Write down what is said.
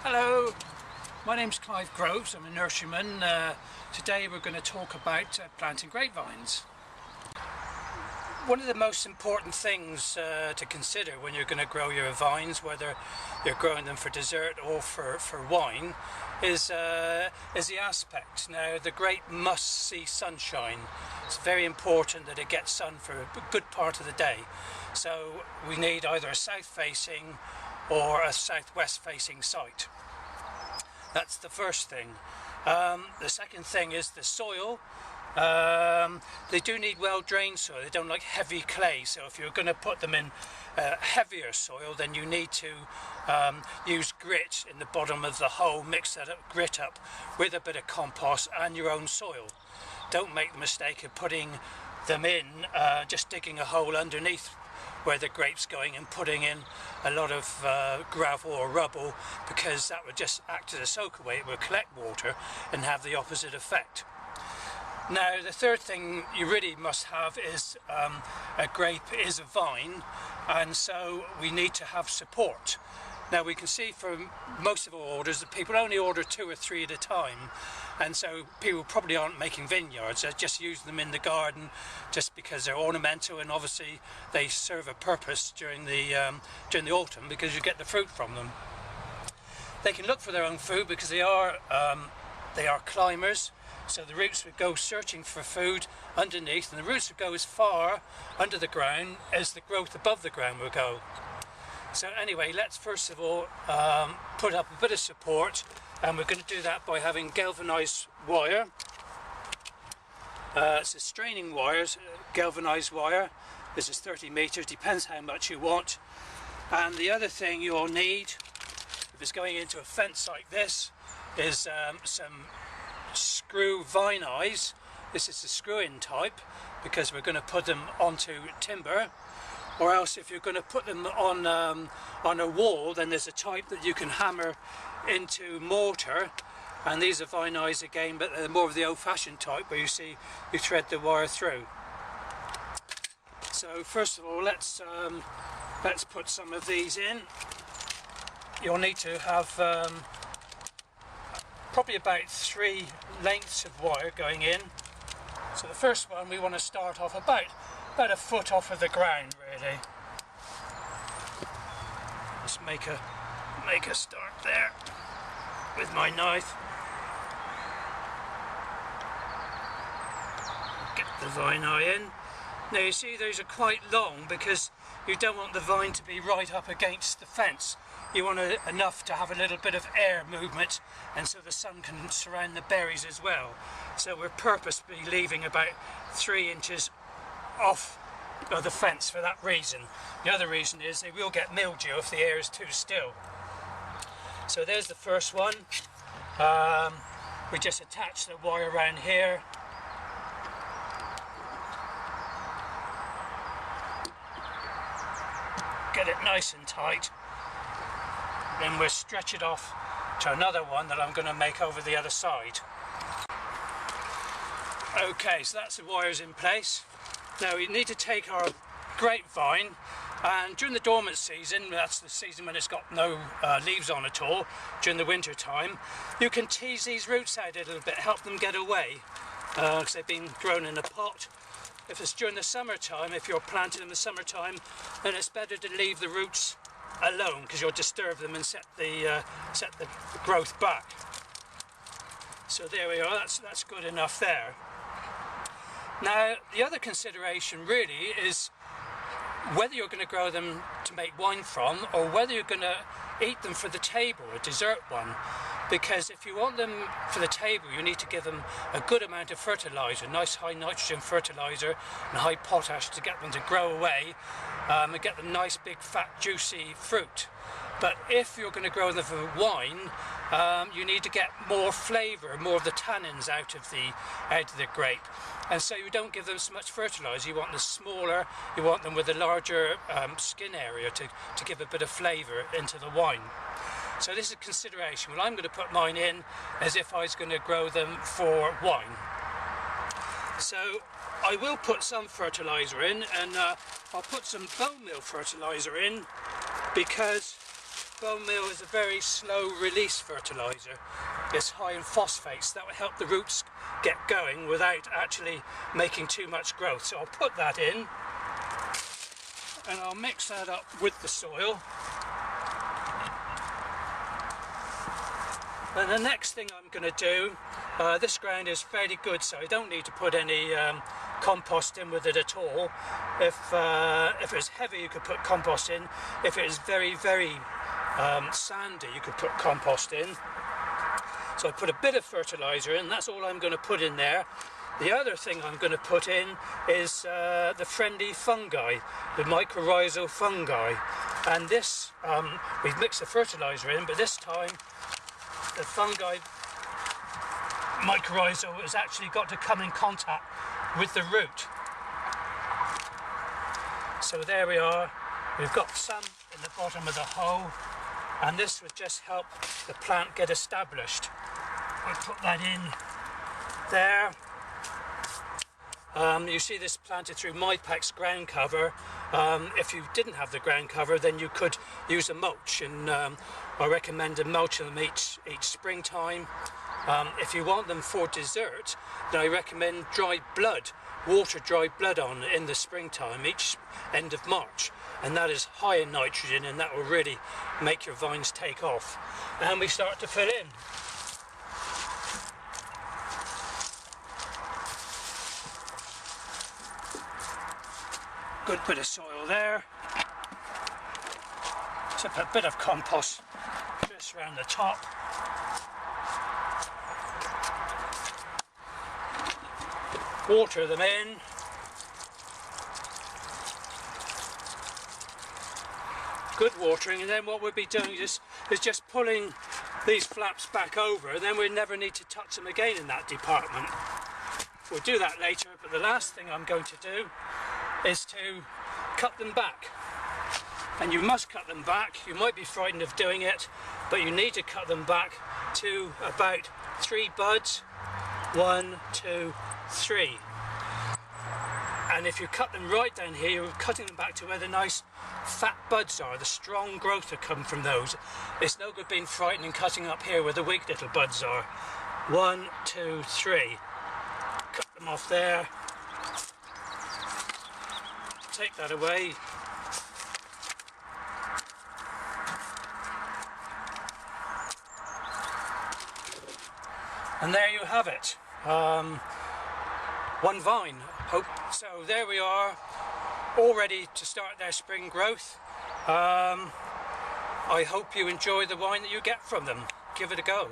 Hello, my name's Clive Groves, I'm a nurseryman. Today we're going to talk about planting grapevines. One of the most important things to consider when you're going to grow your vines, whether you're growing them for dessert or for wine, is the aspect. Now, the grape must see sunshine. It's very important that it gets sun for a good part of the day. So we need either a south-facing or a southwest-facing site. That's the first thing. The second thing is the soil. They do need well-drained soil. They don't like heavy clay, so if you're going to put them in heavier soil, then you need to use grit in the bottom of the hole, mix that grit up with a bit of compost and your own soil. Don't make the mistake of putting them in, just digging a hole underneath where the grape's going and putting in a lot of gravel or rubble, because that would just act as a soak away. It would collect water and have the opposite effect. Now, the third thing you really must have is a grape is a vine, and so we need to have support. Now, we can see from most of our orders that people only order 2 or 3 at a time, and so people probably aren't making vineyards. They're just using them in the garden just because they're ornamental, and obviously they serve a purpose during the autumn because you get the fruit from them. They can look for their own food because they are climbers. So the roots would go searching for food underneath, and the roots would go as far under the ground as the growth above the ground will go. So anyway, let's first of all put up a bit of support, and we're going to do that by having galvanized wire. It's a straining wires, galvanized wire. This is 30 meters, depends how much you want. And the other thing you'll need, if it's going into a fence like this, is some screw vine eyes. This is the screw-in type because we're going to put them onto timber, or else if you're going to put them on a wall, then there's a type that you can hammer into mortar, and these are vine eyes again, but they're more of the old-fashioned type where you see you thread the wire through. So first of all, let's put some of these in. You'll need to have probably about 3 lengths of wire going in. So the first one, we want to start off about a foot off of the ground, really. Just make a start there with my knife. Get the vine eye in. Now you see those are quite long because you don't want the vine to be right up against the fence. You want enough to have a little bit of air movement, and so the sun can surround the berries as well. So we're purposely leaving about 3 inches off of the fence for that reason. The other reason is they will get mildew if the air is too still. So there's the first one. We just attach the wire around here. Get it nice and tight. Then we'll stretch it off to another one that I'm going to make over the other side. Okay, so that's the wires in place. Now we need to take our grapevine, and during the dormant season, that's the season when it's got no leaves on at all, during the winter time, you can tease these roots out a little bit, help them get away, because they've been grown in a pot. If it's during the summertime, if you're planting in the summertime, then it's better to leave the roots alone because you'll disturb them and set the growth back. So there we are, that's good enough there. Now the other consideration really is whether you're going to grow them to make wine from, or whether you're going to eat them for the table, a dessert one. Because if you want them for the table, you need to give them a good amount of fertilizer, nice high nitrogen fertilizer and high potash to get them to grow away and get them nice big fat juicy fruit. But if you're going to grow them for wine, you need to get more flavour, more of the tannins out of the grape. And so you don't give them so much fertilizer. You want them smaller, you want them with a larger skin area to give a bit of flavour into the wine. So this is a consideration. Well, I'm going to put mine in as if I was going to grow them for wine. So I will put some fertilizer in, and I'll put some bone meal fertilizer in because Bone meal is a very slow release fertilizer. It's high in phosphates. That will help the roots get going without actually making too much growth. So I'll put that in and I'll mix that up with the soil. And the next thing I'm going to do, this ground is fairly good, so I don't need to put any compost in with it at all. If it's heavy, you could put compost in. If it is very, very sandy, you could put compost in. So I put a bit of fertilizer in, that's all I'm going to put in there. The other thing I'm going to put in is the friendly fungi, the mycorrhizal fungi. And this, we've mixed the fertilizer in, but this time the fungi mycorrhizal has actually got to come in contact with the root. So there we are, we've got some in the bottom of the hole, and this would just help the plant get established. We'll put that in there. You see this planted through MyPack's ground cover. If you didn't have the ground cover, then you could use a mulch, and I recommend mulching them each springtime. If you want them for dessert, then I recommend dried blood, water dried blood on in the springtime, each end of March, and that is high in nitrogen, and that will really make your vines take off. And we start to fill in. Good bit of soil there. So put a bit of compost just around the top. Water them in. Good watering, and then what we'll be doing is just pulling these flaps back over, and then we never need to touch them again in that department. We'll do that later, but the last thing I'm going to do is to cut them back. And you must cut them back. You might be frightened of doing it, but you need to cut them back to about 3 buds. 1, 2, 3. And if you cut them right down here, you're cutting them back to where the nice fat buds are, the strong growth that come from those. It's no good being frightened and cutting up here where the weak little buds are. 1, 2, 3. Cut them off there. Take that away. And there you have it. One vine. So there we are, all ready to start their spring growth. I hope you enjoy the wine that you get from them. Give it a go.